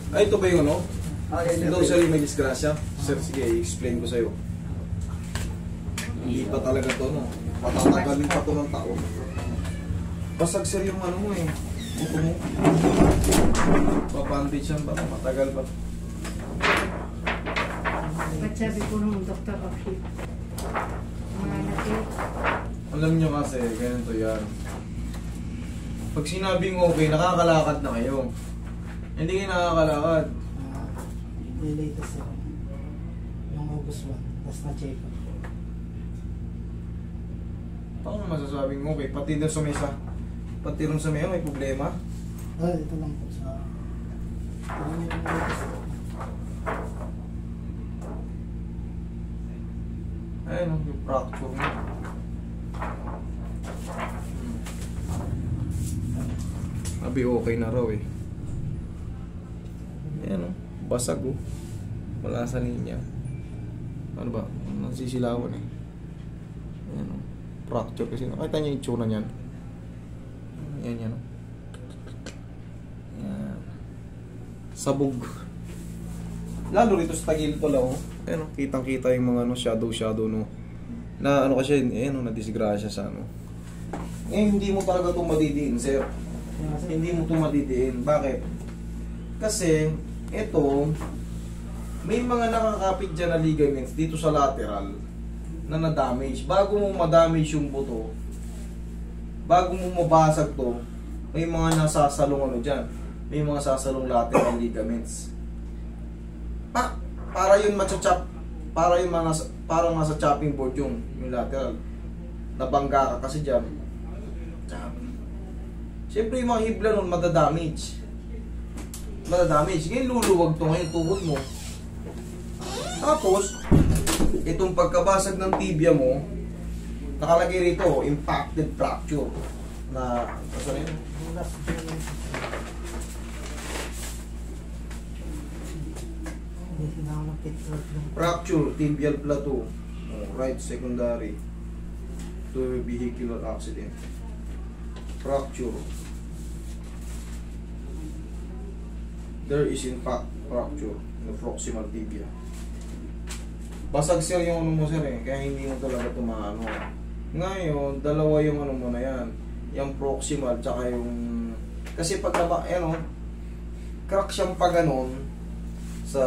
Ay, ito ba yung ano? yes, Ito sir yung may disgrasya. Sir, sige, i-explain ko sa'yo. Hindi pa talaga to, no? Patatagalin pa to ng tao. Basag sir yung ano mo eh. Buto mo. Papandage yan ba? Matagal pa. Ba't sabi ko nung Dr. Oki? Mga natin. Alam nyo kasi, ganito yan. Pag sinabing okay, nakakalakad na kayo. Hindi kayo nakakalakad. May latest ako. Yung August 1. Tapos na-check up. Paano masasabing okay? Pati doon sa mesa. Pati rin sa mesa may problema. Ito lang po sa... Yung latest ako. Ayun, yung fracture mo. Sabi okay na raw eh. Ayan o, basag o. Wala sa linya. Ano ba? Nasisilawan eh. Ayan o, fracture kasi. Nakita niyo yung tsura niyan. Ayan yan o. Ayan. Sabog. Lalo rito sa tagil to lang o. Ayan o, kitang-kita yung mga ano, shadow no. Na ano kasi, ayan o, nadisgrasya sa ano. Ngayon, hindi mo talaga itong madidiin, sir. Hindi mo itong madidiin. Bakit? Kasi, ito, may mga nakakapit dyan na ligaments dito sa lateral na na-damage. Bago mo ma-damage yung buto, bago mo mabasag to, may mga nasasalong ano dyan. May mga sasalong lateral ligaments. Para yun matcha-chop, para yung mga parang nasa chopping board yung lateral. Nabangga ka kasi dyan. Siyempre yung mga hibla nun madadamage. Ngayon luluwag to ngayon tuhod mo. Tapos, itong pagkabasag ng tibia mo, nakalagay rito, impacted fracture. Na, kasi rin? Fracture, tibial plateau. Right secondary to vehicular accident. Fracture. There is in fact fracture in the proximal tibia. Basag sir yung ano mo sir eh, kaya hindi mo talaga tumano. Ngayon, dalawa yung ano mo na yan. Yung proximal tsaka yung... Kasi pag naba, ano, crack siyang pa ganon sa...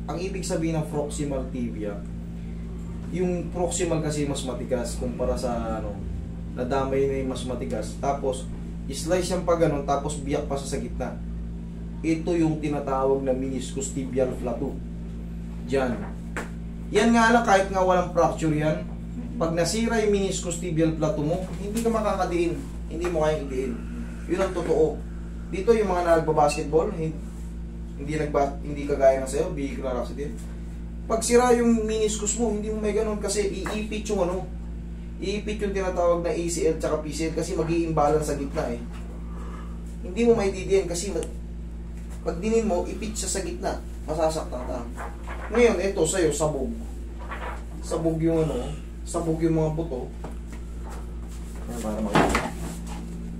Ang ibig sabihin ng proximal tibia, yung proximal kasi mas matigas kumpara sa ano, nadamay na yung mas matigas. Tapos, slice siyang pa ganon, tapos biyak pa sa gitna. Ito yung tinatawag na meniscus tibial plateau. Diyan. Yan nga lang, kahit nga walang fracture yan, pag nasira yung meniscus tibial plateau mo, hindi ka makakadiin. Hindi mo kayang idiin. Yun ang totoo. Dito yung mga nagbabasketball, hindi kagaya ng sa'yo, vehicular accident. Pag sira yung meniscus mo, hindi mo may ganun kasi iipit yung ano, iipit yung tinatawag na ACL tsaka PCL kasi mag-i-imbalance sa gitna eh. Hindi mo may didiin kasi pag dinin mo, ipit siya sa gitna, masasaktan ka. Ngayon, ito sa'yo, sabog. Sabog yung ano, sabog yung mga buto.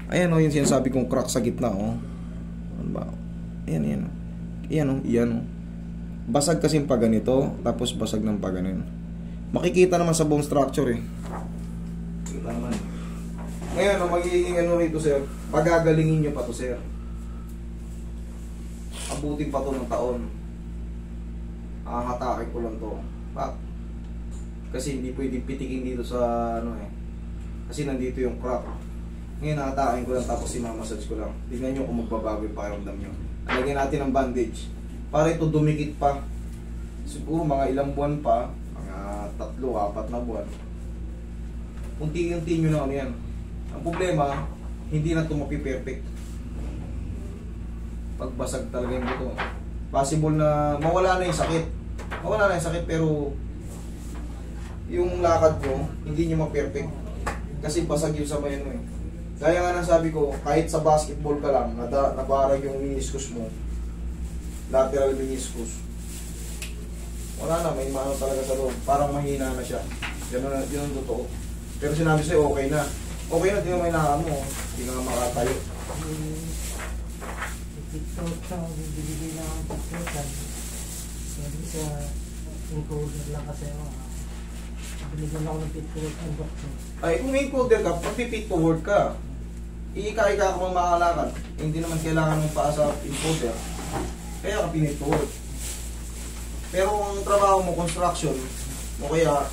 Ayan o, yung sinasabi kong crack sa gitna o. Ano ba? Ayan, ayan. Ayan o, ayan o. Basag kasi pa ganito, tapos basag ng pa ganun. Makikita naman sa bone structure eh. Kita naman. Ngayon, ang magiging ano rito sir, pagagalingin nyo pa to sir. Abutin pa to ng taon. Hatakin ko lang to. Kasi hindi pwedeng pitikin dito sa ano eh. Kasi nandito yung crack. Ngayon hatakin ko lang tapos sinamassage ko lang. Tingnan nyo kung magbabago yung pakiramdam nyo. Lagyan natin ng bandage. Para ito dumikit pa. Siguro mga ilang buwan pa. Mga 3-4 na buwan. Unti-unti nyo na ano yan. Ang problema, hindi na ito mapiperfect. Pagbasag talaga yung buto. Possible na mawala na yung sakit. Mawala na yung sakit pero yung lakad mo, hindi nyo ma-perfect. Kasi basag yung sabay mo eh. Kaya nga nasabi ko, kahit sa basketball ka lang, nabarag yung meniscus mo, lateral meniscus, wala na, may mano talaga sa loob. Parang mahina na siya. Yun ang totoo. Pero sinabi sa'yo, okay na. Okay na, di na may naka mo. Hindi na makatayo. TikTok siya, bibigay lang ang TikTokan. Sabi sa encoder lang kasi ako. Binigyan ako ng TikTok ang doktor. Ay, kung encoder ka, pag-fit to work ka, iika-ika ka makalakad. Hindi naman kailangan mong paa sa encoder. Kaya ka pinit to work. Pero kung ang trabaho mo, construction, o kaya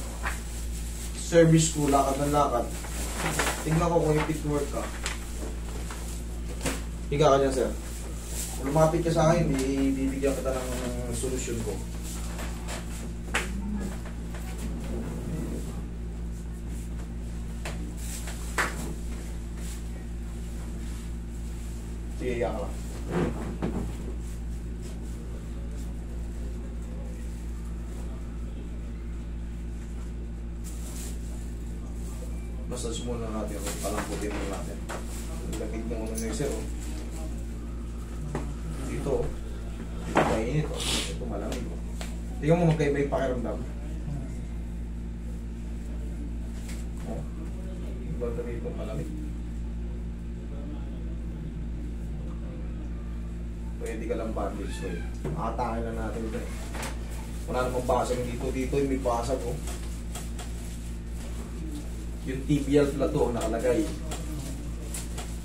service ko, lakad ng lakad, tignan ko kung yung fit to work ka. Higa ka dyan, sir. Kung lumapit ka sa akin, bibigyan kita ng solusyon ko. Sige, higa ka lang. Massage muna natin, palamputin muna natin. Lagit mo muna yung sir, oh. Dito, dito mainit, oh. Ito malamig, oh. Tingnan mo magkaiba yung pakiramdam. Oh. Iba rito, malamig. Pwede ka lang bandage, so makatakin na natin ito, eh. Wala namang basag dito, yung may basag, oh. Yung tibial plateau nakalagay.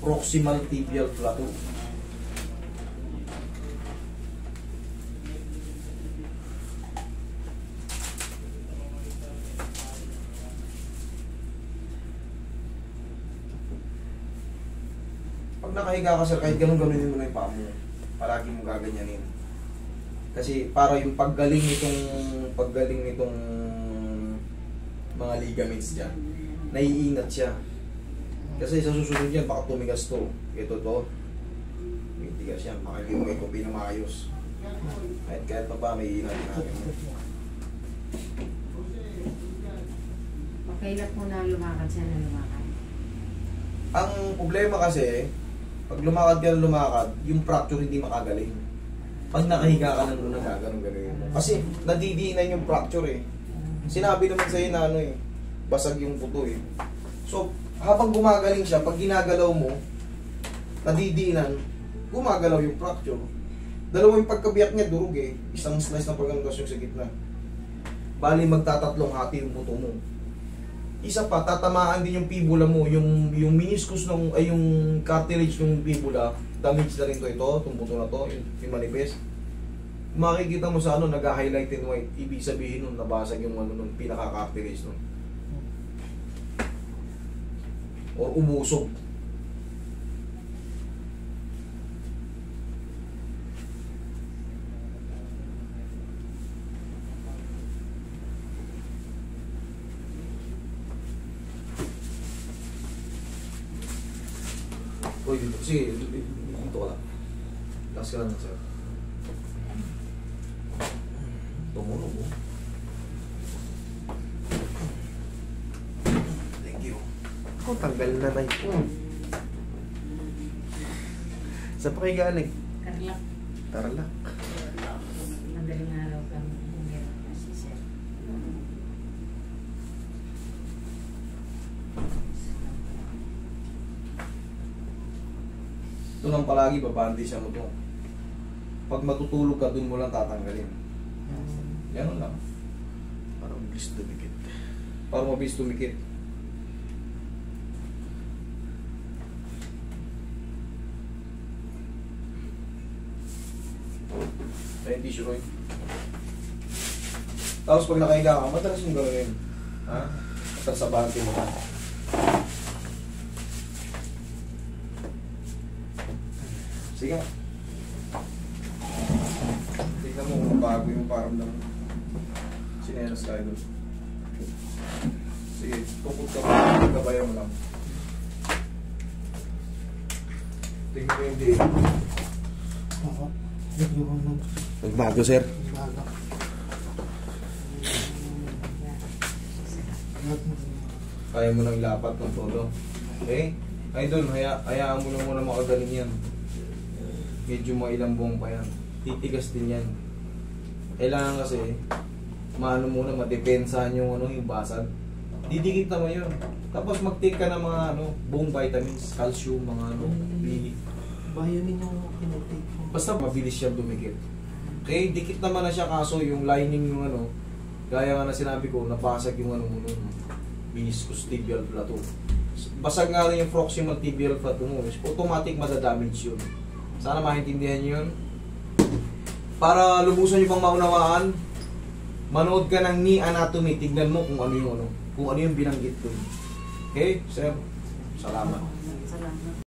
Proximal tibial plateau. Pag nakahiga ka, sir, kahit ganun-ganunin mo na yung paa mo, palagi mo gaganyanin. Kasi para yung paggaling nitong mga ligaments dyan, naiingat siya. Kasi sa susunod yan, baka tumigas to. Ito to. May tigas yan. Baka hindi mo may kopi na maayos. Kahit pa ba, may ingat natin. Pakailat mo na lumakad siya na lumakad. Ang problema kasi, pag lumakad ka na lumakad, yung fracture hindi makagaling. Pag nakahiga ka na muna, gano'n mo. Kasi nadidiinan yung fracture, eh. Sinabi naman sa'yo na ano, eh, basag yung buto, eh. So, habang gumagaling siya, pag ginagalaw mo, nadidiinan, gumagalaw yung fracture. Dalawa yung pagkabiyak niya, durog, eh. Isang slice na pagkanugas yung sa gitna. Bali, magtatatlong hati yung buto mo. Isa pa, tatamaan din yung fibula mo, yung meniscus ay yung cartilage ng fibula, damage na rin to ito, itong buto na to, yung manifest. Makikita mo sa ano, nag-highlight in white, ibig sabihin nun, nabasag yung ano nun, pinaka-cartilage nun. Or umusog. Uy, dito. Sige, dito ka lang. Last ka lang, sir. Tumunog mo. Thank you. Ako, tanggal na na ito. Saan pa kayo galing? Karlak. Tarlac. Madaling araw kami. Meron na si sir. Ito lang palagi, babandi siya mo to. Pag matutulog ka, dun mo lang tatanggalin. Yan lang. Parang bilis dumikit. Para mabilis tumikit. Ayun, tissue ko yun. Tapos pag nakahiga ka, madalas yung gawin. Ha? Matalas sa bante mo ka. Sige nga. Tignan mo kung bago yung paramdam mo. Sinelas tayo doon. Sige, tukod ka pa. Gabayan mo lang. Tignan mo yung day. Oo. Yung Nagbago, sir. baga. Kaya mo nang lapat ng todo. Okay? Ay doon, hayaan mo na muna makagaling yan. Medyo mga ilang buong pa yan. Titigas din yan. Kailangan kasi, maano muna, madepensahan yung basag. Didikit naman yun. Tapos mag-take ka ng mga buong vitamins, calcium, mga B. Bayonin yung kinutake ko. Basta mabilis siyang dumikit. Okay, dikit naman na siya kaso yung lining yung ano, gaya nga na sinabi ko, nabasag yung ano mo nun, meniscus tibial plateau. Basag nga rin yung proximal tibial plateau mo, automatic madadamage yun. Sana maintindihan nyo yun. Para lubusan nyo pang maunawaan, manood ka ng knee anatomy, tignan mo kung ano yung binanggit ko. Okay, sir? Salamat. Salamat.